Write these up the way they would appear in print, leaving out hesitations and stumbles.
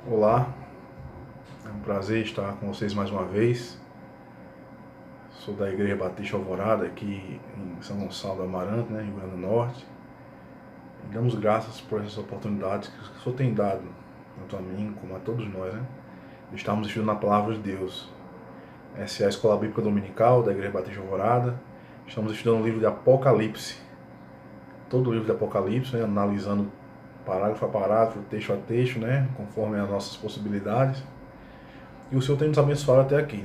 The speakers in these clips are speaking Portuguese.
Olá, é um prazer estar com vocês mais uma vez. Sou da Igreja Batista Alvorada, aqui em São Gonçalo do Amarante, Rio Grande do Norte. E damos graças por essas oportunidades que o Senhor tem dado, tanto a mim como a todos nós, de estarmos estudando a Palavra de Deus. Essa é a Escola Bíblica Dominical da Igreja Batista Alvorada. Estamos estudando o livro de Apocalipse. Todo o livro de Apocalipse, analisando parágrafo a parágrafo, texto a texto, conforme as nossas possibilidades. E o Senhor tem nos abençoado até aqui,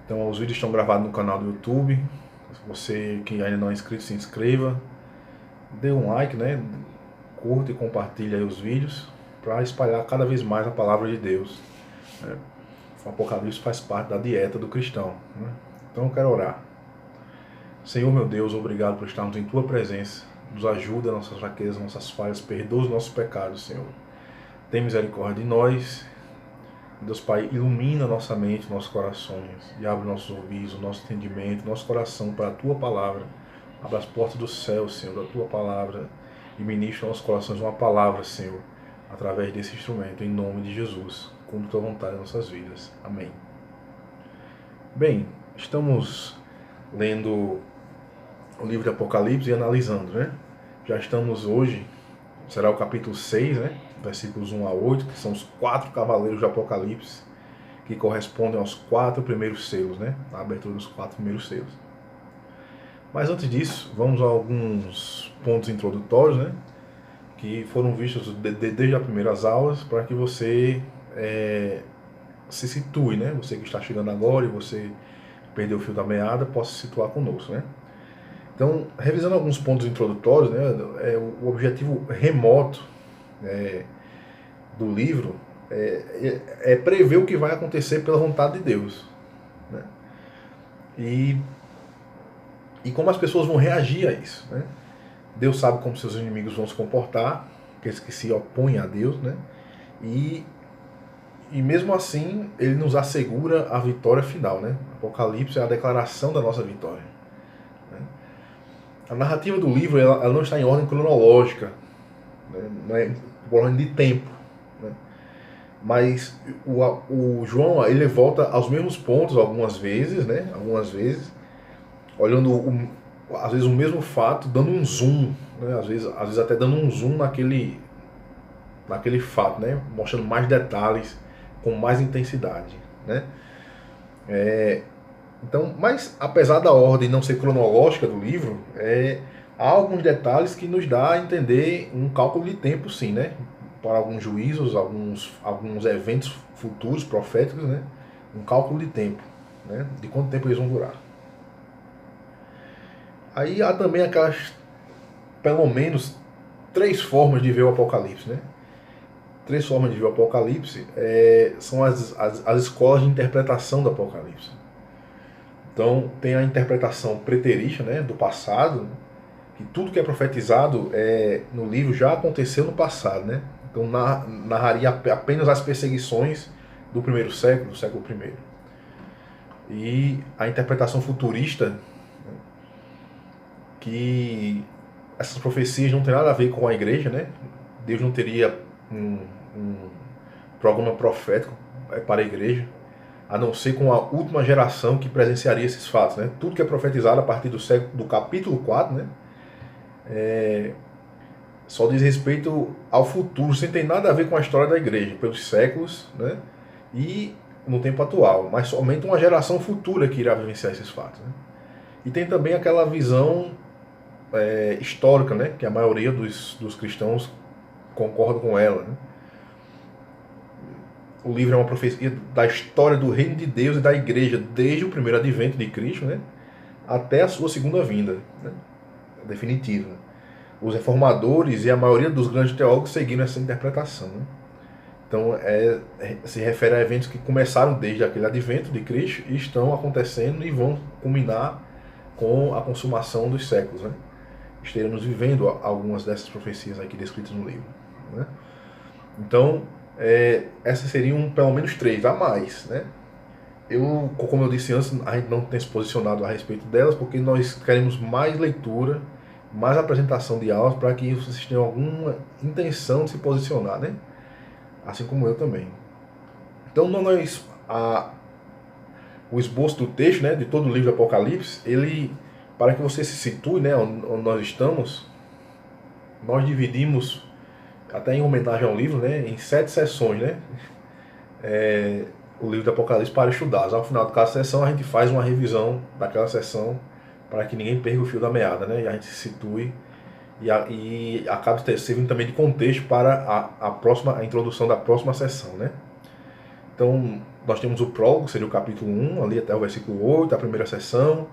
Então os vídeos estão gravados no canal do YouTube. Se você que ainda não é inscrito, se inscreva. Dê um like, Curta e compartilhe aí os vídeos para espalhar cada vez mais a palavra de Deus. O Apocalipse faz parte da dieta do cristão. Então eu quero orar. Senhor meu Deus, obrigado por estarmos em Tua presença. Nos ajuda nossas fraquezas, nossas falhas, perdoa os nossos pecados, Senhor. Tem misericórdia de nós. Deus Pai, ilumina nossa mente, nossos corações e abre nossos ouvidos, o nosso entendimento, nosso coração para a Tua Palavra. Abra as portas do céu, Senhor, da Tua Palavra e ministra aos nossos corações uma palavra, Senhor, através desse instrumento, em nome de Jesus. Cumpre Tua vontade em nossas vidas. Amém. Bem, estamos lendo o livro de Apocalipse e analisando, Já estamos hoje, será o capítulo 6, versículos 1 a 8, que são os 4 cavaleiros de Apocalipse, que correspondem aos 4 primeiros selos, A abertura dos 4 primeiros selos. Mas antes disso, vamos a alguns pontos introdutórios, que foram vistos desde as primeiras aulas, para que você se situe, Você que está chegando agora e você perdeu o fio da meada, possa se situar conosco, Então, revisando alguns pontos introdutórios, o objetivo remoto do livro é prever o que vai acontecer pela vontade de Deus. E como as pessoas vão reagir a isso. Deus sabe como seus inimigos vão se comportar, aqueles que se opõem a Deus, E mesmo assim, ele nos assegura a vitória final. Apocalipse é a declaração da nossa vitória. A narrativa do livro ela não está em ordem cronológica, não é por ordem de tempo. Mas o João ele volta aos mesmos pontos algumas vezes, olhando às vezes o mesmo fato, dando um zoom, às vezes até dando um zoom naquele fato, mostrando mais detalhes, com mais intensidade. Então, mas apesar da ordem não ser cronológica do livro, há alguns detalhes que nos dá a entender um cálculo de tempo, sim, para alguns juízos, alguns eventos futuros, proféticos, um cálculo de tempo, de quanto tempo eles vão durar. Aí há também aquelas, pelo menos, 3 formas de ver o Apocalipse, 3 formas de ver o Apocalipse são as escolas de interpretação do Apocalipse. Então, tem a interpretação preterista, do passado, que tudo que é profetizado no livro já aconteceu no passado, Então, narraria apenas as perseguições do primeiro século, do século I. E a interpretação futurista, que essas profecias não têm nada a ver com a igreja, Deus não teria um programa profético para a igreja, a não ser com a última geração que presenciaria esses fatos. Tudo que é profetizado a partir do capítulo 4, só diz respeito ao futuro, sem ter nada a ver com a história da igreja, pelos séculos, e no tempo atual, mas somente uma geração futura que irá vivenciar esses fatos. E tem também aquela visão histórica, que a maioria dos cristãos concorda com ela. O livro é uma profecia da história do reino de Deus e da igreja, desde o primeiro advento de Cristo, até a sua segunda vinda, definitiva. Os reformadores e a maioria dos grandes teólogos seguiram essa interpretação. Então, se refere a eventos que começaram desde aquele advento de Cristo e estão acontecendo e vão culminar com a consumação dos séculos. Estaremos vivendo algumas dessas profecias aqui descritas no livro. Então, essas seriam pelo menos 3 a mais. Como eu disse antes, a gente não tem se posicionado a respeito delas porque nós queremos mais leitura, mais apresentação de aulas para que vocês tenham alguma intenção de se posicionar, assim como eu também. Então, o esboço do texto, né, de todo o livro do Apocalipse, ele, para que você se situe, né, onde nós estamos, nós dividimos, até em homenagem ao livro, né, em 7 sessões, né, o livro do Apocalipse para estudar. Ao final de cada sessão, a gente faz uma revisão daquela sessão para que ninguém perca o fio da meada, né, e a gente se situe e acaba servindo também de contexto para a introdução da próxima sessão, né. Então, nós temos o prólogo, que seria o capítulo 1, ali até o versículo 8, a primeira sessão.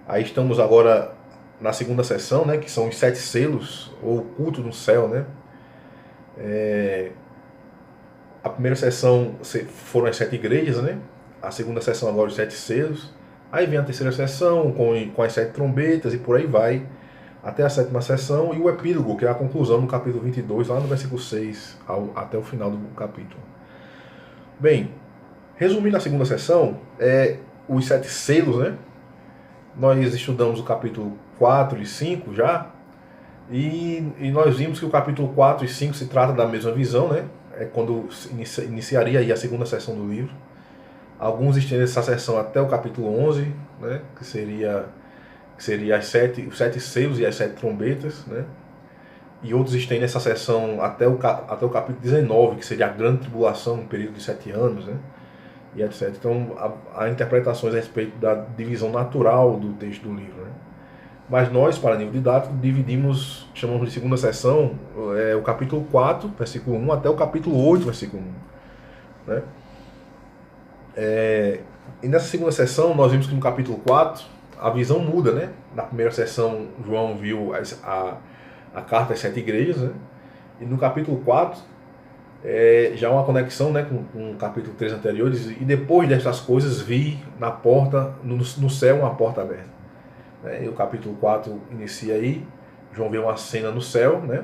Aí estamos agora na segunda sessão, né, que são os 7 selos, ou o culto no céu, né. A primeira sessão foram as 7 igrejas, né. A segunda sessão agora os 7 selos. Aí vem a terceira sessão com as 7 trombetas e por aí vai, até a sétima sessão e o epílogo, que é a conclusão no capítulo 22, lá no versículo 6, até o final do capítulo. Bem, resumindo a segunda sessão, os 7 selos, né? Nós estudamos o capítulo 4 e 5 já, e nós vimos que o capítulo 4 e 5 se trata da mesma visão, né? É quando iniciaria aí a segunda sessão do livro. Alguns estendem essa sessão até o capítulo 11, né? Que seria os 7 selos e as 7 trombetas, né? E outros estendem essa sessão até o capítulo 19, que seria a grande tribulação, um período de 7 anos, né? E etc. Então, há interpretações a respeito da divisão natural do texto do livro, né? Mas nós, para nível didático, chamamos de segunda sessão, o capítulo 4, versículo 1, até o capítulo 8, versículo 1. Né? E nessa segunda sessão, nós vimos que no capítulo 4, a visão muda, né? Na primeira sessão, João viu a carta às 7 igrejas, né? E no capítulo 4, já uma conexão, né, com o capítulo 3 anteriores, e depois destas coisas vi na porta, no céu, uma porta aberta. E o capítulo 4 inicia aí, João vê uma cena no céu, né?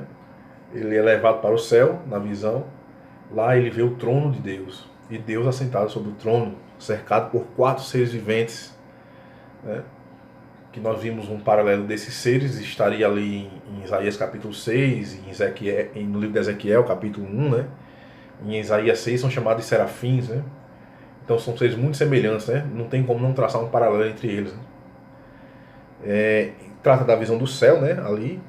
Ele é levado para o céu, na visão, lá ele vê o trono de Deus, e Deus assentado sobre o trono, cercado por 4 seres viventes, né? Que nós vimos um paralelo desses seres, estaria ali em Isaías capítulo 6, no livro de Ezequiel capítulo 1, né? Em Isaías 6 são chamados de serafins, né? Então são seres muito semelhantes, né? Não tem como não traçar um paralelo entre eles, né? Trata da visão do céu, né? Ali,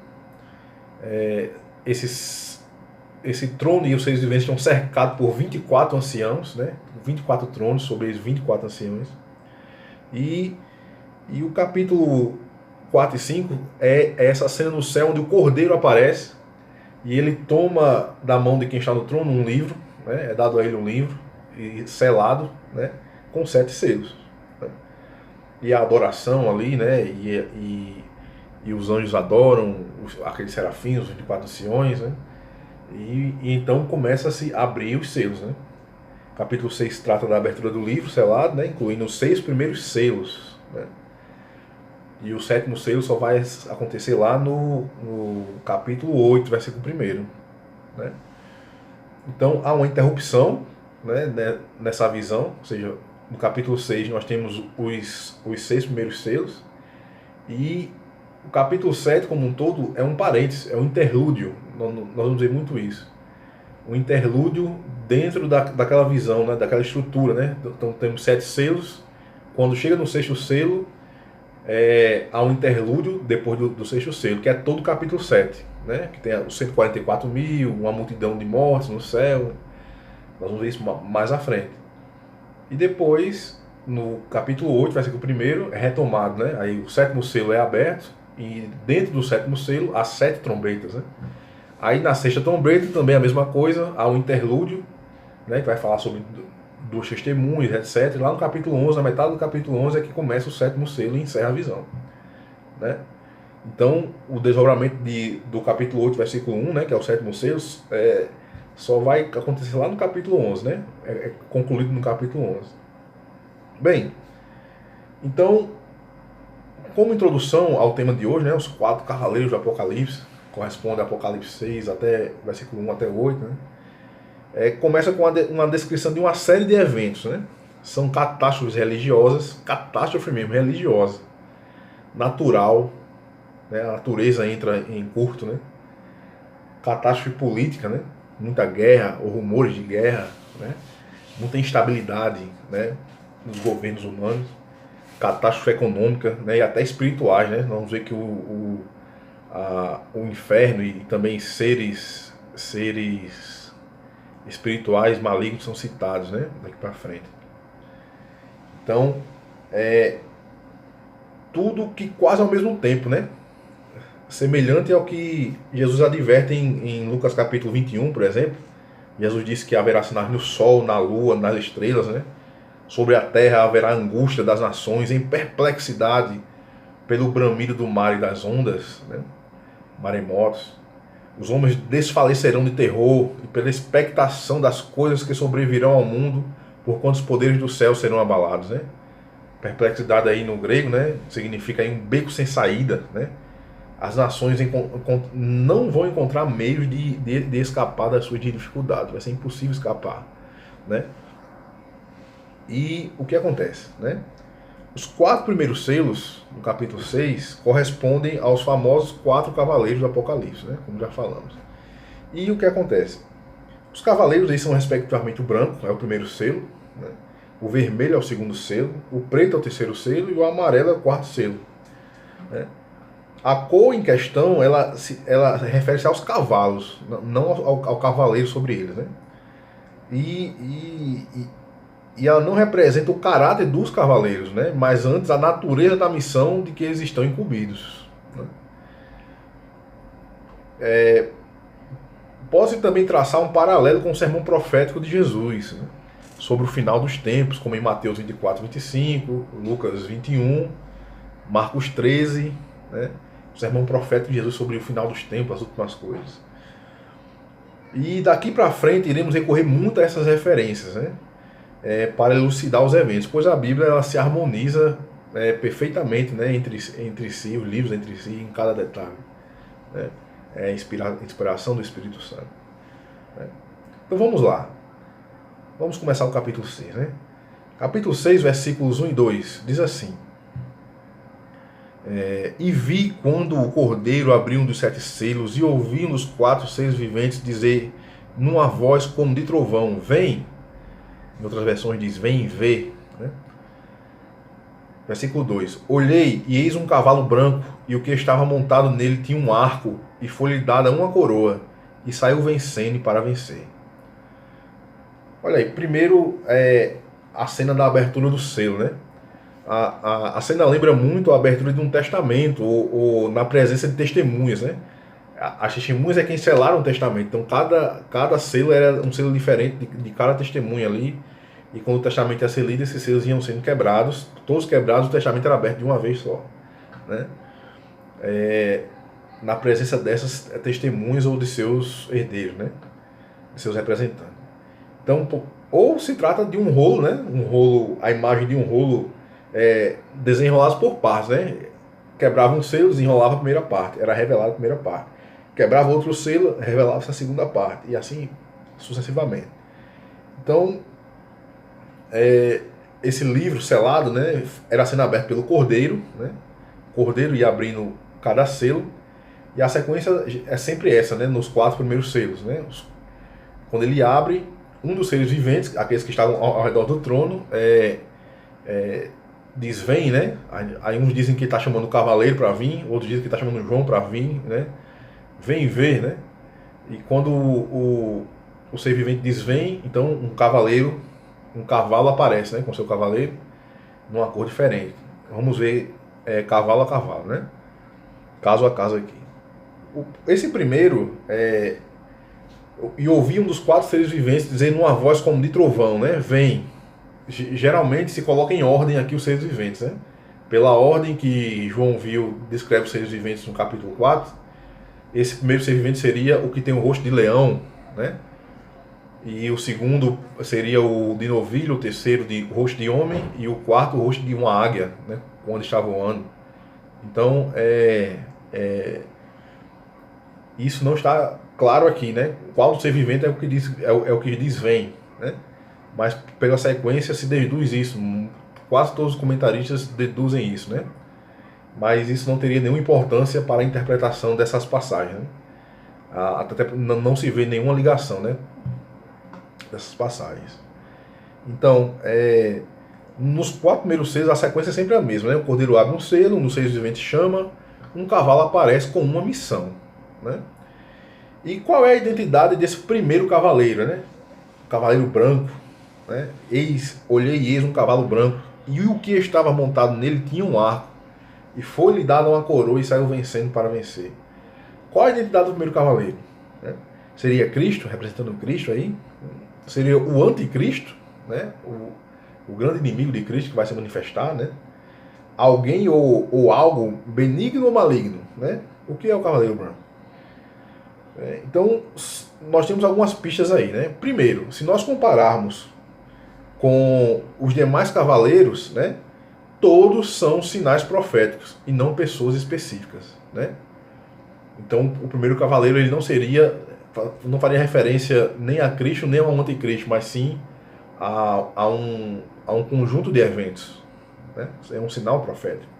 esse trono e os seres viventes estão cercados por 24 anciãos, né? 24 tronos, sobre eles 24 anciãos. E o capítulo 4 e 5 é essa cena no céu onde o Cordeiro aparece e ele toma da mão de quem está no trono um livro, né? É dado a ele um livro selado, né? Com 7 selos. Né? E a adoração ali, né? E os anjos adoram aqueles serafins, os 24 anciões, né? E então começa a se abrir os selos, né? Capítulo 6 trata da abertura do livro selado, né? Incluindo os 6 primeiros selos, né? E o 7º selo só vai acontecer lá no capítulo 8, versículo 1. Né? Então há uma interrupção, né, nessa visão, ou seja, no capítulo 6 nós temos os 6 primeiros selos, e o capítulo 7 como um todo é um parênteses, é um interlúdio, nós vamos dizer muito isso. Um interlúdio dentro daquela visão, né, daquela estrutura. Né? Então temos 7 selos, quando chega no 6º selo, há um interlúdio depois do 6º selo, que é todo o capítulo 7, né? Que tem os 144 mil, uma multidão de mortos no céu. Nós vamos ver isso mais à frente. E depois, no capítulo 8, versículo 1, é retomado, né? Aí o 7º selo é aberto, e dentro do 7º selo há 7 trombetas, né? Aí na 6ª trombeta também a mesma coisa, há um interlúdio, né? Que vai falar sobre 2 testemunhos, etc. E lá no capítulo 11, na metade do capítulo 11, é que começa o 7º selo e encerra a visão. Né? Então, o desdobramento do capítulo 8, versículo 1, né, que é o 7º selo, só vai acontecer lá no capítulo 11, né? É concluído no capítulo 11. Bem, então, como introdução ao tema de hoje, né, os 4 cavaleiros do Apocalipse, corresponde a Apocalipse 6 até versículo 1 até 8, né? Começa com uma descrição de uma série de eventos, né? São catástrofes religiosas, catástrofe mesmo, religiosa, natural, né? A natureza entra em curto, né? Catástrofe política, né? muita guerra ou rumores de guerra, né? Muita instabilidade, né, nos governos humanos, catástrofe econômica, né, e até espirituais, né? Vamos ver que o inferno e também seres espirituais malignos são citados, né, daqui para frente. Então, tudo que quase ao mesmo tempo, né? Semelhante ao que Jesus adverte em Lucas capítulo 21, por exemplo. Jesus disse que haverá sinais no sol, na lua, nas estrelas, né? Sobre a terra haverá angústia das nações, em perplexidade pelo bramido do mar e das ondas, né? Maremotos. Os homens desfalecerão de terror e pela expectação das coisas que sobrevirão ao mundo, porquanto os poderes do céu serão abalados, né? Perplexidade aí no grego, né? Significa aí um beco sem saída, né? As nações não vão encontrar meios de escapar das suas dificuldades. Vai ser impossível escapar, né? E o que acontece, né? Os 4 primeiros selos, no capítulo 6, correspondem aos famosos 4 cavaleiros do Apocalipse, né? Como já falamos. E o que acontece? Os cavaleiros eles são respectivamente o branco, é o primeiro selo, né? O vermelho é o segundo selo, o preto é o terceiro selo e o amarelo é o quarto selo, né? A cor em questão, ela refere-se aos cavalos, não ao cavaleiro sobre eles, né? E ela não representa o caráter dos cavaleiros, né? Mas antes a natureza da missão de que eles estão incumbidos, né? Pode também traçar um paralelo com o sermão profético de Jesus, né? Sobre o final dos tempos, como em Mateus 24, 25, Lucas 21, Marcos 13, né? O sermão profético de Jesus sobre o final dos tempos, as últimas coisas. E daqui para frente iremos recorrer muito a essas referências, né? Para elucidar os eventos, pois a Bíblia ela se harmoniza perfeitamente, né? entre si, os livros entre si, em cada detalhe, né? Inspiração do Espírito Santo, né? Então vamos lá. Vamos começar o capítulo 6, né? Capítulo 6, versículos 1 e 2, diz assim: E vi quando o cordeiro abriu um dos 7 selos, e ouvi um dos 4 seres viventes dizer, numa voz como de trovão, vem. Em outras versões diz, vem e vê, né? Versículo 2: Olhei, e eis um cavalo branco, e o que estava montado nele tinha um arco, e foi-lhe dada uma coroa, e saiu vencendo para vencer. Olha aí, primeiro a cena da abertura do selo, né? A cena lembra muito a abertura de um testamento, ou na presença de testemunhas, né? As testemunhas é quem selaram o testamento, então cada selo era um selo diferente de cada testemunha ali, e quando o testamento ia ser lido, esses selos iam sendo quebrados, todos quebrados, o testamento era aberto de uma vez só, né? Na presença dessas testemunhas ou de seus herdeiros, né? De seus representantes. Então, ou se trata de um rolo, né? Um rolo, a imagem de um rolo desenrolados por partes, né? Quebrava um selo, desenrolava a primeira parte, era revelada a primeira parte. Quebrava outro selo, revelava-se a segunda parte, e assim sucessivamente. Então, esse livro selado, né, era sendo aberto pelo cordeiro, né? O cordeiro ia abrindo cada selo, e a sequência é sempre essa, né? Nos 4 primeiros selos, né? Quando ele abre, um dos seres viventes, aqueles que estavam ao redor do trono, diz vem, né? Aí uns dizem que está chamando o cavaleiro para vir, outros dizem que está chamando o João para vir, né? Vem ver, né? E quando o ser vivente diz vem, então um cavalo aparece, né? Com seu cavaleiro, numa cor diferente. Vamos ver cavalo a cavalo, né? Caso a caso aqui. Esse primeiro e ouvi um dos 4 seres viventes dizendo numa voz como de trovão, né? Vem. Geralmente se coloca em ordem aqui os seres viventes, né? Pela ordem que João viu, descreve os seres viventes no capítulo 4, esse primeiro ser vivente seria o que tem o rosto de leão, né? E o segundo seria o de novilho, o terceiro de rosto de homem e o quarto o rosto de uma águia, né? Quando está voando. Então, isso não está claro aqui, né? Qual ser vivente é o que diz, o que diz vem, né? Mas pela sequência se deduz isso. Quase todos os comentaristas deduzem isso, né? Mas isso não teria nenhuma importância para a interpretação dessas passagens, né? Até não se vê nenhuma ligação, né, dessas passagens. Então, nos 4 primeiros selos a sequência é sempre a mesma, né? O cordeiro abre um selo, no seio vivente chama, um cavalo aparece com uma missão, né? E qual é a identidade desse primeiro cavaleiro, né? O cavaleiro branco, né? Olhei e eis um cavalo branco, e o que estava montado nele tinha um arco, e foi-lhe dada uma coroa e saiu vencendo para vencer. Qual a identidade do primeiro cavaleiro? Né? Seria Cristo, representando Cristo aí? Seria o anticristo, né? O grande inimigo de Cristo que vai se manifestar, né? Alguém ou algo benigno ou maligno, né? O que é o cavaleiro branco? Então, nós temos algumas pistas aí, né? Primeiro, se nós compararmos com os demais cavaleiros, né? Todos são sinais proféticos e não pessoas específicas, né? Então, o primeiro cavaleiro ele não faria referência nem a Cristo nem ao anticristo, mas sim a um conjunto de eventos, né? É um sinal profético.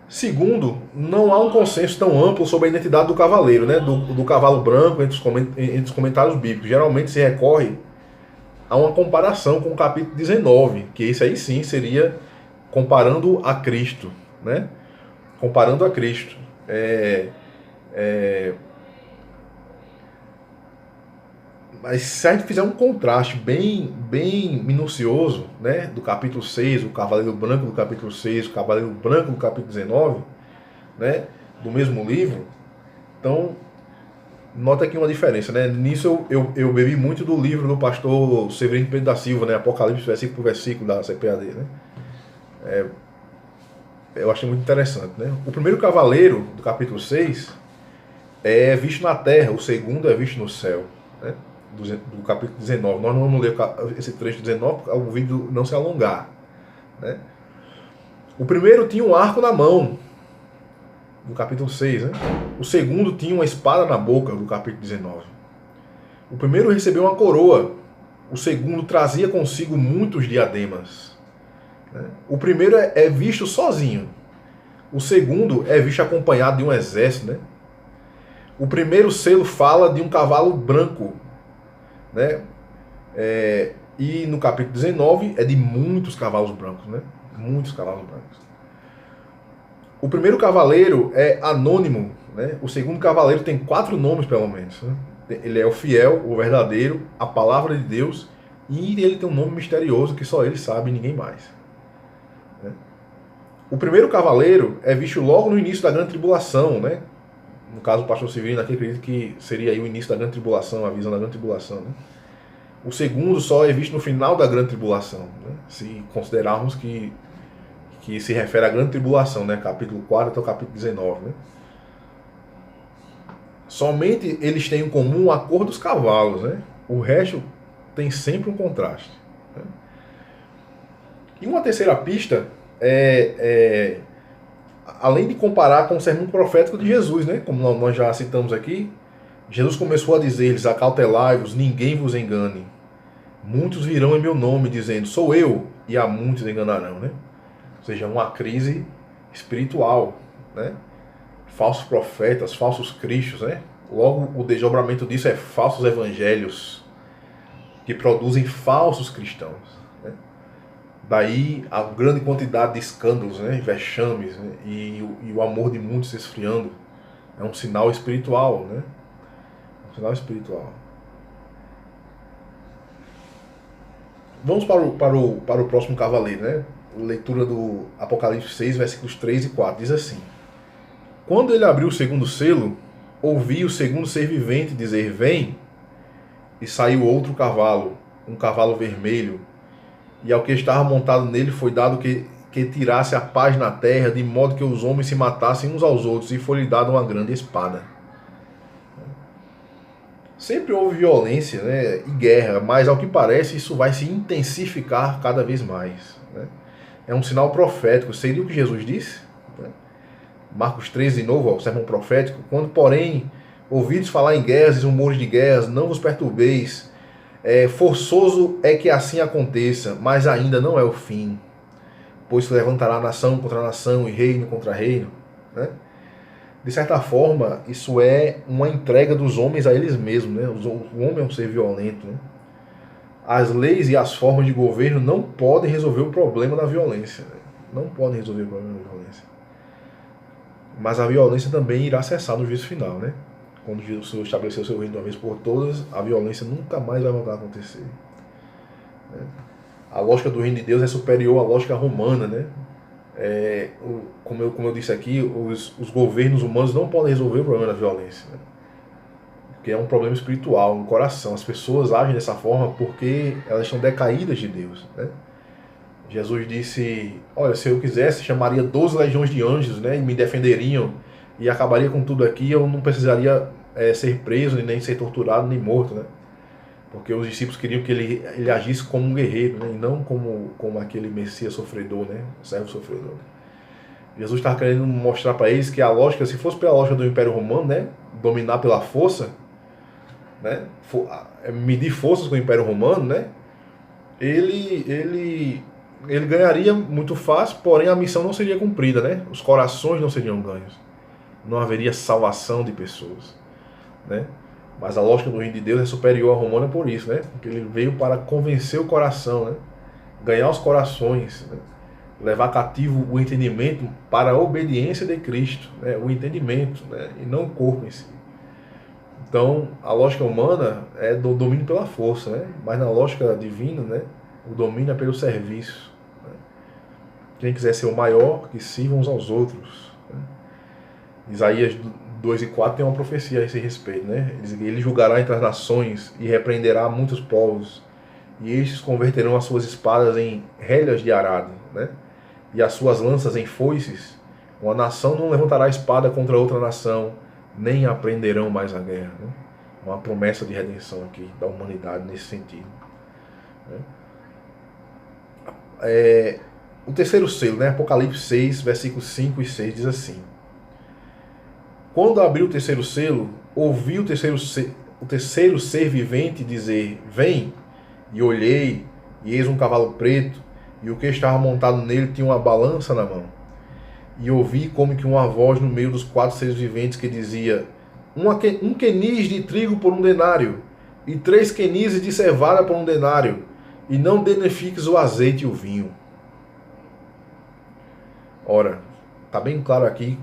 Segundo, não há um consenso tão amplo sobre a identidade do cavaleiro, né? do cavalo branco entre os comentários bíblicos. Geralmente se recorre a uma comparação com o capítulo 19, que esse aí sim seria comparando a Cristo, né? Comparando a Cristo. Mas se a gente fizer um contraste bem minucioso, né, do capítulo 6, o cavaleiro branco do capítulo 6, o cavaleiro branco do capítulo 19, né, do mesmo livro, então nota aqui uma diferença, né? Nisso eu bebi muito do livro do pastor Severino Pedro da Silva, né, Apocalipse versículo por versículo da CPAD, né? Eu achei muito interessante, né? O primeiro cavaleiro do capítulo 6 é visto na terra, o segundo é visto no céu, né? Do capítulo 19. Nós não vamos ler esse trecho 19 para o vídeo não se alongar, né? O primeiro tinha um arco na mão, do capítulo 6, né? O segundo tinha uma espada na boca, do capítulo 19. O primeiro recebeu uma coroa, o segundo trazia consigo muitos diademas, né? O primeiro é visto sozinho, o segundo é visto acompanhado de um exército, né? O primeiro selo fala de um cavalo branco, né? E no capítulo 19 é de muitos cavalos brancos, né? Muitos cavalos brancos. O primeiro cavaleiro é anônimo, né? O segundo cavaleiro tem 4 nomes pelo menos, né? Ele é o fiel, o verdadeiro, a palavra de Deus, e ele tem um nome misterioso que só ele sabe e ninguém mais, né? O primeiro cavaleiro é visto logo no início da grande tribulação, né? No caso, o pastor Severino aqui acredita que seria aí o início da grande tribulação, a visão da grande tribulação, né? O segundo só é visto no final da grande tribulação, né? Se considerarmos que se refere à grande tribulação, né? Capítulo 4 até o capítulo 19, né? Somente eles têm em comum a cor dos cavalos, né? O resto tem sempre um contraste, né? E uma terceira pista além de comparar com o sermão profético de Jesus, né? Como nós já citamos aqui, Jesus começou a dizer-lhes: acautelai-vos, ninguém vos engane. Muitos virão em meu nome, dizendo, sou eu, e a muitos enganarão, né? Ou seja, uma crise espiritual, né? Falsos profetas, falsos cristos, né? Logo, o desdobramento disso é falsos evangelhos, que produzem falsos cristãos, né? Daí a grande quantidade de escândalos, né? Vexames, né? E o amor de muitos se esfriando. É um sinal espiritual, né? Um sinal espiritual. Vamos para o próximo cavaleiro, né? Leitura do Apocalipse 6, versículos 3 e 4. Diz assim: quando ele abriu o segundo selo, ouvi o segundo ser vivente dizer, vem, e saiu outro cavalo, um cavalo vermelho, e ao que estava montado nele foi dado que tirasse a paz na terra, de modo que os homens se matassem uns aos outros, e foi-lhe dada uma grande espada. Sempre houve violência, né, e guerra, mas ao que parece isso vai se intensificar cada vez mais, né? É um sinal profético, seria o que Jesus disse, né? Marcos 13, de novo, ó, o sermão profético. Quando, porém, ouvides falar em guerras e rumores de guerras, não vos perturbeis. Forçoso é que assim aconteça, mas ainda não é o fim. Pois se levantará nação contra nação e reino contra reino, né? de certa forma, isso é uma entrega dos homens a eles mesmos, né? O homem é um ser violento, né? As leis e as formas de governo não podem resolver o problema da violência, né? Não podem resolver o problema da violência. Mas a violência também irá cessar no juízo final, né? Quando o Senhor estabeleceu o seu reino de uma vez por todas, a violência nunca mais vai voltar a acontecer, né? A lógica do reino de Deus é superior à lógica romana, né? Como eu disse aqui, os governos humanos não podem resolver o problema da violência, né? Porque é um problema espiritual no coração. As pessoas agem dessa forma porque elas estão decaídas de Deus, né? Jesus disse, olha, se eu quisesse, chamaria 12 legiões de anjos, né, e me defenderiam, e acabaria com tudo aqui, eu não precisaria ser preso, nem ser torturado, nem morto, né? Porque os discípulos queriam que ele agisse como um guerreiro, né, e não como aquele Messias sofredor, né, servo sofredor. Jesus estava querendo mostrar para eles que a lógica, se fosse pela lógica do Império Romano, né, dominar pela força, né, medir forças com o Império Romano, né, ele ganharia muito fácil, porém a missão não seria cumprida, né? Os corações não seriam ganhos. Não haveria salvação de pessoas, né? Mas a lógica do reino de Deus é superior à romana por isso, né? Porque ele veio para convencer o coração, né? Ganhar os corações, né? Levar cativo o entendimento para a obediência de Cristo, né? O entendimento, né? E não o corpo em si. Então, a lógica humana é do domínio pela força, né? Mas na lógica divina, né? O domínio é pelo serviço. Quem quiser ser o maior, que sirva uns aos outros, né? Isaías 2:4 tem uma profecia a esse respeito, né? Ele julgará entre as nações e repreenderá muitos povos, e estes converterão as suas espadas em relhas de arado, né? E as suas lanças em foices. Uma nação não levantará espada contra outra nação, nem aprenderão mais a guerra, né? Uma promessa de redenção aqui da humanidade nesse sentido, né? O terceiro selo, né? Apocalipse 6, versículos 5 e 6 diz assim: quando abriu o terceiro selo, ouvi o terceiro ser vivente dizer, vem, e olhei, e eis um cavalo preto, e o que estava montado nele tinha uma balança na mão. E ouvi como que uma voz no meio dos 4 seres viventes que dizia, um quenis de trigo por 1 denário, e 3 quenises de cevada por 1 denário, e não danifiques o azeite e o vinho. Ora, está bem claro aqui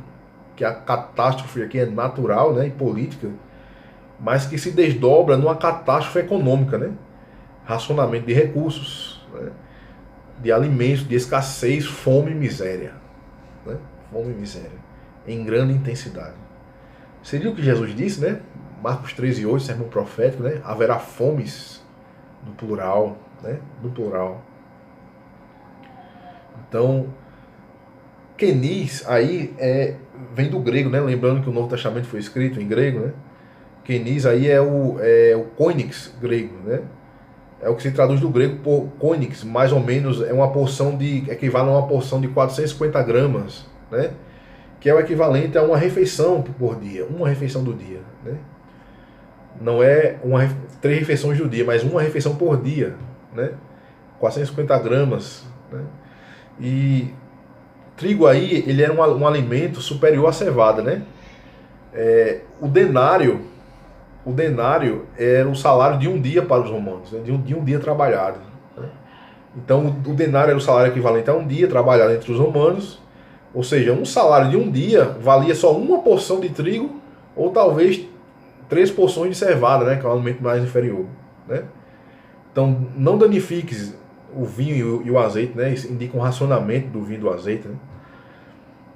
que a catástrofe aqui é natural, né, e política, mas que se desdobra numa catástrofe econômica, né? Racionamento de recursos, né? De alimentos, de escassez, fome e miséria, né? Fome e miséria, em grande intensidade. Seria o que Jesus disse, né? Marcos 13:8, sermão profético, né? Haverá fomes, no plural, né? No plural. Então, quenis aí vem do grego, né? Lembrando que o Novo Testamento foi escrito em grego, né? Quenis aí é o koinix grego, né? É o que se traduz do grego por koinix, mais ou menos é uma porção equivale a uma porção de 450 gramas, né? Que é o equivalente a uma refeição por dia, uma refeição do dia, né? Não é 3 refeições do dia, mas uma refeição por dia, né? 450 gramas, né? E trigo aí, ele era um alimento superior à cevada, né? O denário era o salário de um dia para os romanos, né? de um dia trabalhado, né? Então o denário era o salário equivalente a um dia trabalhado entre os romanos, ou seja, um salário de um dia valia só uma porção de trigo, ou talvez 3 porções de cevada, né? Que é um alimento mais inferior, né? Então não danifiques o vinho e o azeite, né? Isso indica um racionamento do vinho e do azeite, né?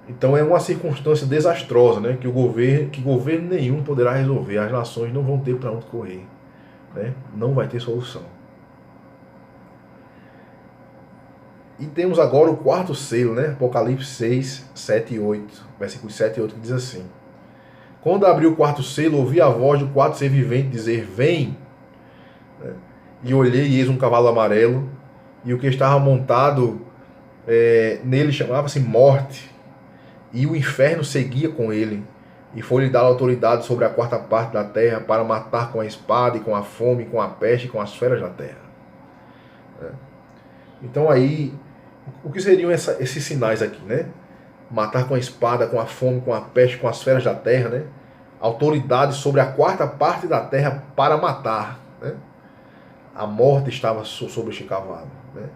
Então é uma circunstância desastrosa, né? Que governo nenhum poderá resolver. As nações não vão ter para onde correr, né? Não vai ter solução. E temos agora o 4º selo, né? Apocalipse 6, 7 e 8. Versículos 7 e 8 que diz assim: quando abriu o 4º selo, ouvi a voz do 4º ser vivente dizer, vem, né? E olhei e eis um cavalo amarelo, e o que estava montado nele chamava-se Morte, e o inferno seguia com ele, e foi-lhe dada autoridade sobre a 4ª parte da terra para matar com a espada, e com a fome, com a peste, e com as feras da terra. Então aí, o que seriam esses sinais aqui, né? matar com a espada, com a fome, com a peste, com as feras da terra, né? Autoridade sobre a quarta parte da terra para matar, né? A morte estava sobre este cavalo, né?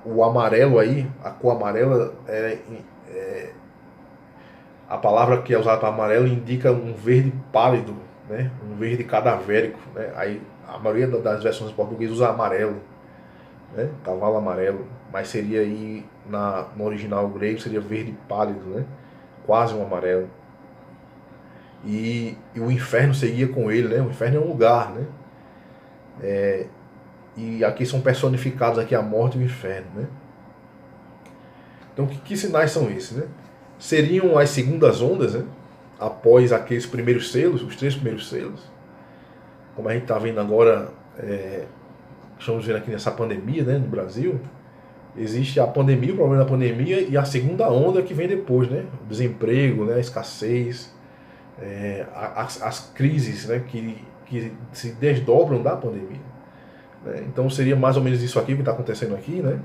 O amarelo aí, a cor amarela, a palavra que é usada para amarelo indica um verde pálido, né? Um verde cadavérico, né? Aí a maioria das versões em português usa amarelo, né? Cavalo amarelo, mas seria aí no original grego seria verde pálido, né? Quase um amarelo. E o inferno seguia com ele, né? O inferno é um lugar, né? E aqui são personificados aqui a morte e o inferno, né? Então que sinais são esses, né? Seriam as segundas ondas, né? Após aqueles primeiros selos, os 3 primeiros selos. Como a gente está vendo agora, estamos vendo aqui nessa pandemia, né, no Brasil, existe a pandemia, o problema da pandemia, e a segunda onda que vem depois, né? O desemprego, né? A escassez, as crises, né? Que se desdobram da pandemia. Né? Então seria mais ou menos isso aqui que está acontecendo aqui, né?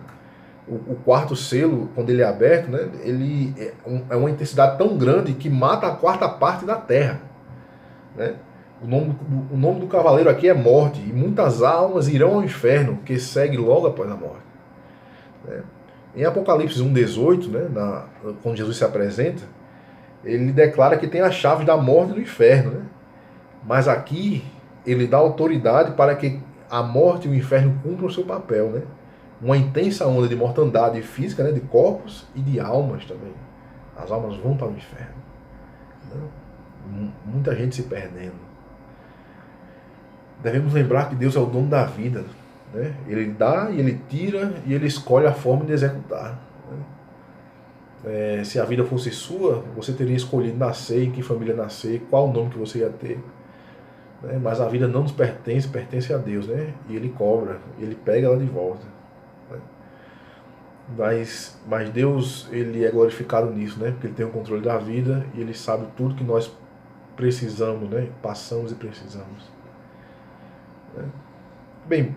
O quarto selo, quando ele é aberto, né? Ele é uma intensidade tão grande que mata a quarta parte da terra, né? O nome do cavaleiro aqui é morte, e muitas almas irão ao inferno, que segue logo após a morte. Né? Em Apocalipse 1,18, né, quando Jesus se apresenta, ele declara que tem a chave da morte e do inferno. Né? Mas aqui ele dá autoridade para que a morte e o inferno cumpram o seu papel. Né? Uma intensa onda de mortandade física, né, de corpos e de almas também. As almas vão para o inferno. Né? Muita gente se perdendo. Devemos lembrar que Deus é o dono da vida. Né? Ele dá e ele tira e ele escolhe a forma de executar. Né? Se a vida fosse sua, você teria escolhido nascer, em que família nascer, qual o nome que você ia ter. Né? Mas a vida não nos pertence, pertence a Deus. Né? E ele cobra, ele pega ela de volta. Né? Mas Deus, ele é glorificado nisso, né? Porque ele tem o controle da vida e ele sabe tudo que nós precisamos, né? Passamos e precisamos. Bem,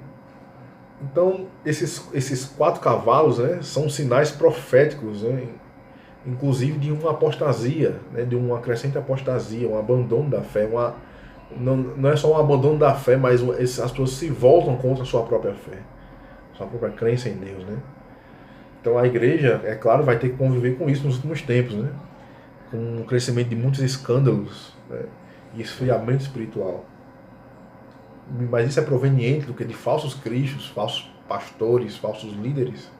então esses 4 cavalos, né, são sinais proféticos, né, inclusive de uma apostasia, né, de uma crescente apostasia, um abandono da fé. Não é só um abandono da fé, mas as pessoas se voltam contra a sua própria fé, sua própria crença em Deus. Né? Então a igreja, é claro, vai ter que conviver com isso nos últimos tempos, né, com o crescimento de muitos escândalos, né, e esfriamento espiritual. Mas isso é proveniente do que? De falsos cristos, falsos pastores, falsos líderes,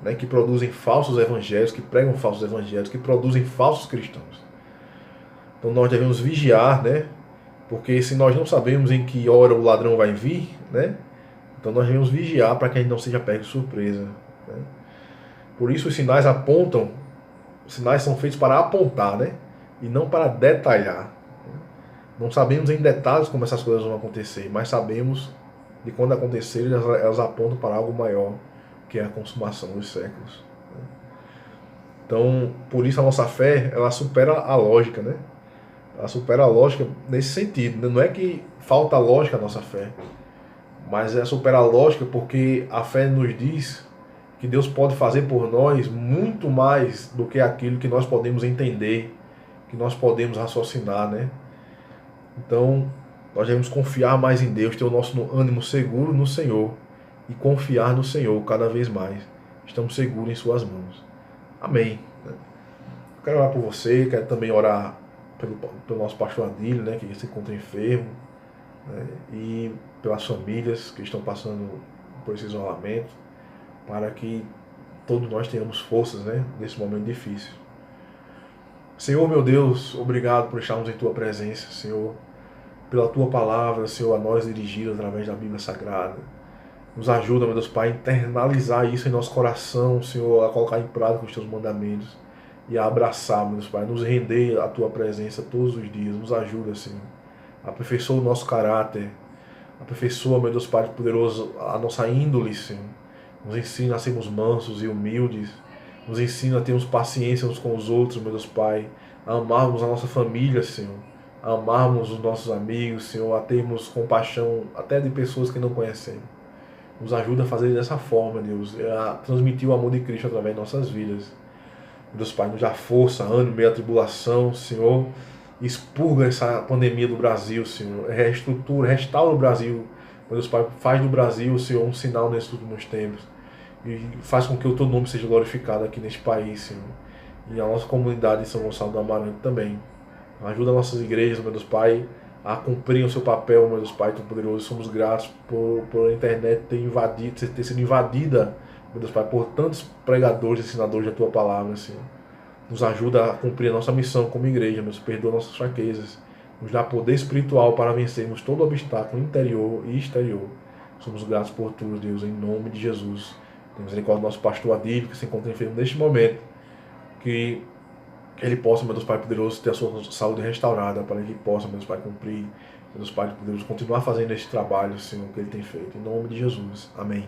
né, que produzem falsos evangelhos, que pregam falsos evangelhos, que produzem falsos cristãos. Então nós devemos vigiar, né, porque se nós não sabemos em que hora o ladrão vai vir, né, então nós devemos vigiar para que a gente não seja pego de surpresa. Né. Por isso os sinais são feitos para apontar, né, e não para detalhar. Não sabemos em detalhes como essas coisas vão acontecer, mas sabemos de quando acontecerem, elas apontam para algo maior, que é a consumação dos séculos. Então, por isso a nossa fé, ela supera a lógica, né? Ela supera a lógica nesse sentido. Não é que falta lógica a nossa fé, mas ela supera a lógica porque a fé nos diz que Deus pode fazer por nós muito mais do que aquilo que nós podemos entender, que nós podemos raciocinar, né? Então, nós devemos confiar mais em Deus, ter o nosso ânimo seguro no Senhor e confiar no Senhor cada vez mais. Estamos seguros em suas mãos. Amém. Eu quero orar por você, quero também orar pelo nosso pastor Adílio, né, que se encontra enfermo, né, e pelas famílias que estão passando por esse isolamento, para que todos nós tenhamos forças, né, nesse momento difícil. Senhor, meu Deus, obrigado por estarmos em Tua presença, Senhor, pela Tua palavra, Senhor, a nós dirigida através da Bíblia Sagrada. Nos ajuda, meu Deus Pai, a internalizar isso em nosso coração, Senhor, a colocar em prática os Teus mandamentos e a abraçar, meu Deus Pai, nos render à Tua presença todos os dias. Nos ajuda, Senhor. Aperfeiçoa o nosso caráter, aperfeiçoa, meu Deus Pai poderoso, a nossa índole, Senhor. Nos ensina a sermos mansos e humildes. Nos ensina a termos paciência uns com os outros, meu Deus Pai. A amarmos a nossa família, Senhor. A amarmos os nossos amigos, Senhor. A termos compaixão até de pessoas que não conhecemos. Nos ajuda a fazer dessa forma, Deus. A transmitir o amor de Cristo através de nossas vidas. Meu Deus Pai, nos dá força, ânimo, meio à tribulação, Senhor. Expurga essa pandemia do Brasil, Senhor. Reestrutura, restaura o Brasil. Meu Deus Pai, faz do Brasil, Senhor, um sinal nesses últimos tempos. E faz com que o teu nome seja glorificado aqui neste país, Senhor. E a nossa comunidade de São Gonçalo do Amarante também. Ajuda nossas igrejas, meu Deus Pai, a cumprir o seu papel, meu Deus Pai, tão poderoso. Somos gratos por a internet ter sido invadida, meu Deus Pai, por tantos pregadores e ensinadores da tua palavra, Senhor. Nos ajuda a cumprir a nossa missão como igreja, nos perdoa nossas fraquezas, nos dá poder espiritual para vencermos todo obstáculo interior e exterior. Somos gratos por tudo, Deus, em nome de Jesus. Temos misericórdia do nosso pastor Adílio, que se encontra enfermo neste momento, que ele possa, meu Deus Pai poderoso, ter a sua saúde restaurada, para que ele possa, meu Deus Pai, cumprir, meu Deus Pai poderoso, continuar fazendo este trabalho, Senhor, que ele tem feito. Em nome de Jesus. Amém.